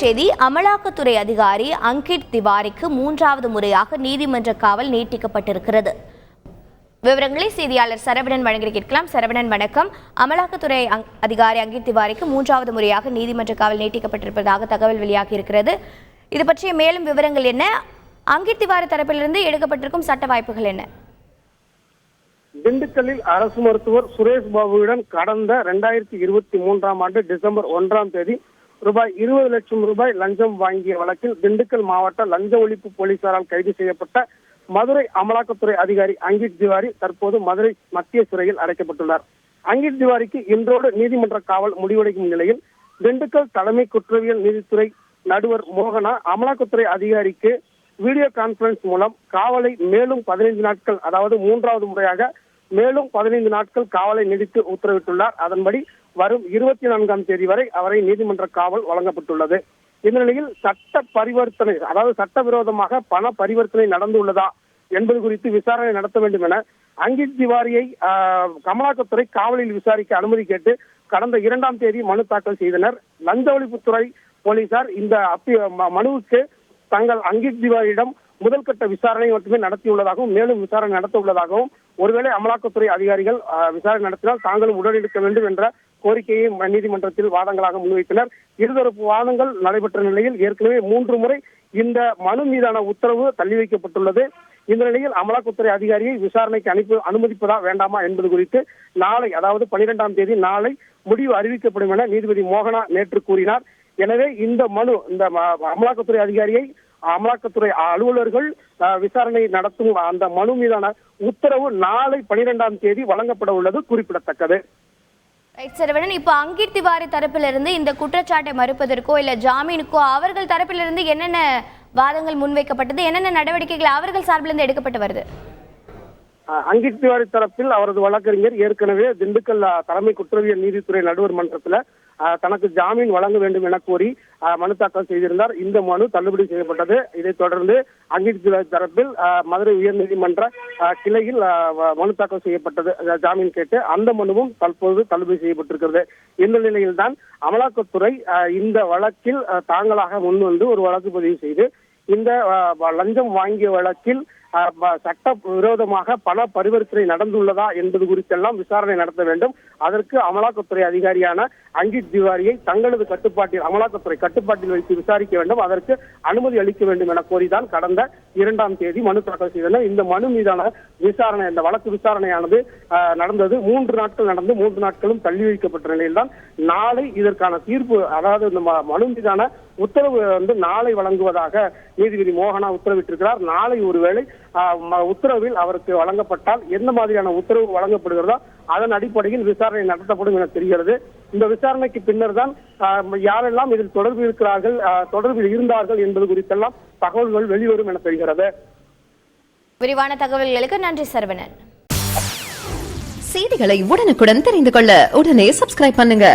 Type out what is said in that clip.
செய்தி. அமலாக்கத்துறை அதிகாரி அங்கிட் திவாரிக்கு 3வது முறையாக நீதிமன்ற காவல் நீட்டிக்கப்பட்டிருக்கிறது. விவரங்களை செய்தியாளர் சரவணன் வழங்கி கேட்கலாம். சரவணன், வணக்கம். அமலாக்கத்துறை அதிகாரி அங்கிட் திவாரிக்கு 3வது முறையாக நீதிமன்ற காவல் நீட்டிக்கப்பட்டிருப்பதாக தகவல் வெளியாகி இருக்கிறது. இது பற்றிய மேலும் விவரங்கள் என்ன? அங்கிட் திவாரி தரப்பிலிருந்து எடுக்கப்பட்டிருக்கும் சட்ட வாய்ப்புகள் என்ன? திண்டுக்கல்லில் அரசு மருத்துவர் சுரேஷ் பாபுவிடம் கடந்த 2023ஆம் ஆண்டு டிசம்பர் 1ஆம் தேதி ரூபாய் 20 லட்சம் லஞ்சம் வாங்கிய வழக்கில் திண்டுக்கல் மாவட்ட லஞ்ச ஒழிப்பு போலீசாரால் கைது செய்யப்பட்ட மதுரை அமலாக்கத்துறை அதிகாரி அங்கிட் திவாரி தற்போது மதுரை மத்திய சிறையில் அடைக்கப்பட்டுள்ளார். அங்கிட் திவாரிக்கு இன்றோடு நீதிமன்ற காவல் முடிவடையும் நிலையில் திண்டுக்கல் தலைமை குற்றவியல் நீதித்துறை நடுவர் மோகனா அமலாக்கத்துறை அதிகாரிக்கு வீடியோ கான்பரன்ஸ் மூலம் காவலை மேலும் 15 நாட்கள், அதாவது 3வது முறையாக மேலும் 15 நாட்கள் காவலை நீடித்து உத்தரவிட்டுள்ளார். அதன்படி வரும் 24ஆம் தேதி வரை அவரை நீதிமன்ற காவல் வழங்கப்பட்டுள்ளது. இந்த நிலையில் சட்ட பரிவர்த்தனை, அதாவது சட்டவிரோதமாக பண பரிவர்த்தனை நடந்துள்ளதா என்பது குறித்து விசாரணை நடத்த வேண்டும் என அங்கிட் திவாரியை அமலாக்கத்துறை காவலில் விசாரிக்க அனுமதி கேட்டு கடந்த 2ஆம் தேதி மனு தாக்கல் செய்தனர். லஞ்ச ஒழிப்புத்துறை போலீசார் இந்த மனுவுக்கு தங்கள் அங்கிட் திவாரியிடம் முதல் கட்ட விசாரணை மட்டுமே நடத்தியுள்ளதாகவும் மேலும் விசாரணை நடத்த உள்ளதாகவும், ஒருவேளை அமலாக்கத்துறை அதிகாரிகள் விசாரணை நடத்தினால் தாங்களும் உடனெடுக்க வேண்டும் என்ற கோரிக்கையை நீதிமன்றத்தில் வாதங்களாக முன்வைத்தனர். இருதரப்பு வாதங்கள் நடைபெற்ற நிலையில் ஏற்கனவே 3 முறை இந்த மனு மீதான உத்தரவு தள்ளி வைக்கப்பட்டுள்ளது. இந்த நிலையில் அமலாக்கத்துறை அதிகாரியை விசாரணைக்கு அனுமதிப்பதா வேண்டாமா என்பது குறித்து நாளை, அதாவது 12ஆம் தேதி நாளை முடிவு அறிவிக்கப்படும் என நீதிபதி மோகனா நேற்று கூறினார். எனவே இந்த மனு, இந்த அமலாக்கத்துறை அதிகாரியை அமலாக்கத்துறை அலுவலர்கள் விசாரணை நடத்தும் அந்த மனு மீதான உத்தரவு நாளை 12ஆம் தேதி வழங்கப்பட உள்ளது குறிப்பிடத்தக்கது. சரவணன், இப்போ அங்கிட் திவாரி தரப்பிலிருந்து இந்த குற்றச்சாட்டை மறுப்பதற்கோ இல்ல ஜாமீனுக்கோ அவர்கள் தரப்பிலிருந்து என்னென்ன வாதங்கள் முன்வைக்கப்பட்டது, என்னென்ன நடவடிக்கைகள் அவர்கள் சார்பிலிருந்து எடுக்கப்பட்டு வருது? அங்கிட் திவாரி தரப்பில் அவரது வழக்கறிஞர் ஏற்கனவே திண்டுக்கல் தலைமை குற்றவியல் நீதித்துறை நடுவர் மன்றத்தில் தனக்கு ஜாமீன் வழங்க வேண்டும் என கோரி மனு தாக்கல் செய்திருந்தார். இந்த மனு தள்ளுபடி செய்யப்பட்டது. இதைத் தொடர்ந்து அங்கிட் திவாரி தரப்பில் மதுரை உயர்நீதிமன்ற கிளையில் மனு தாக்கல் செய்யப்பட்டது ஜாமீன் கேட்டு. அந்த மனுவும் தற்போது தள்ளுபடி செய்யப்பட்டிருக்கிறது. இந்த நிலையில்தான் அமலாக்கத்துறை இந்த வழக்கில் தாங்களாக முன்வந்து ஒரு வழக்கு பதிவு செய்து இந்த லஞ்சம் வாங்கிய வழக்கில் சட்ட விரோதமாக பண பரிவர்த்தனை நடந்துள்ளதா என்பது குறித்தெல்லாம் விசாரணை நடத்த வேண்டும். அதற்கு அமலாக்கத்துறை அதிகாரியான அங்கிட் திவாரியை தங்களது கட்டுப்பாட்டில், அமலாக்கத்துறை கட்டுப்பாட்டில் வைத்து விசாரிக்க வேண்டும், அதற்கு அனுமதி அளிக்க வேண்டும் என கோரிதான் கடந்த 2ஆம் தேதி மனு தாக்கல் செய்தனர். இந்த மனு மீதான விசாரணை, இந்த வழக்கு விசாரணையானது நடந்தது 3 நாட்கள் நடந்து 3 நாட்களும் தள்ளி வைக்கப்பட்ட நிலையில்தான் நாளை இதற்கான தீர்ப்பு, அதாவது இந்த மனு மீதான உத்தரவு நாளை வழங்குவதாக நீதிபதி மோகனா உத்தரவிட்டிருக்கிறார். நாளை ஒருவேளை உத்தரவில் அவருக்கு வழங்கப்பட்டால் என்ன மாதிரியான உத்தரவு வழங்கப்படுகிறதோ அதன் அடிப்படையில் விசாரணை நடத்தப்படும் என தெரிகிறது. இந்த விசாரணைக்கு பின்னர் தான் யாரெல்லாம் இதில் தொடர்பில் இருந்தார்கள் என்பது குறித்தெல்லாம் தகவல்கள் வெளிவரும் என தெரிகிறது. விரிவான தகவல்களுக்கு நன்றி சரவணன். செய்திகளை உடனுக்குடன் தெரிந்து கொள்ள உடனே சப்ஸ்கிரைப் பண்ணுங்க.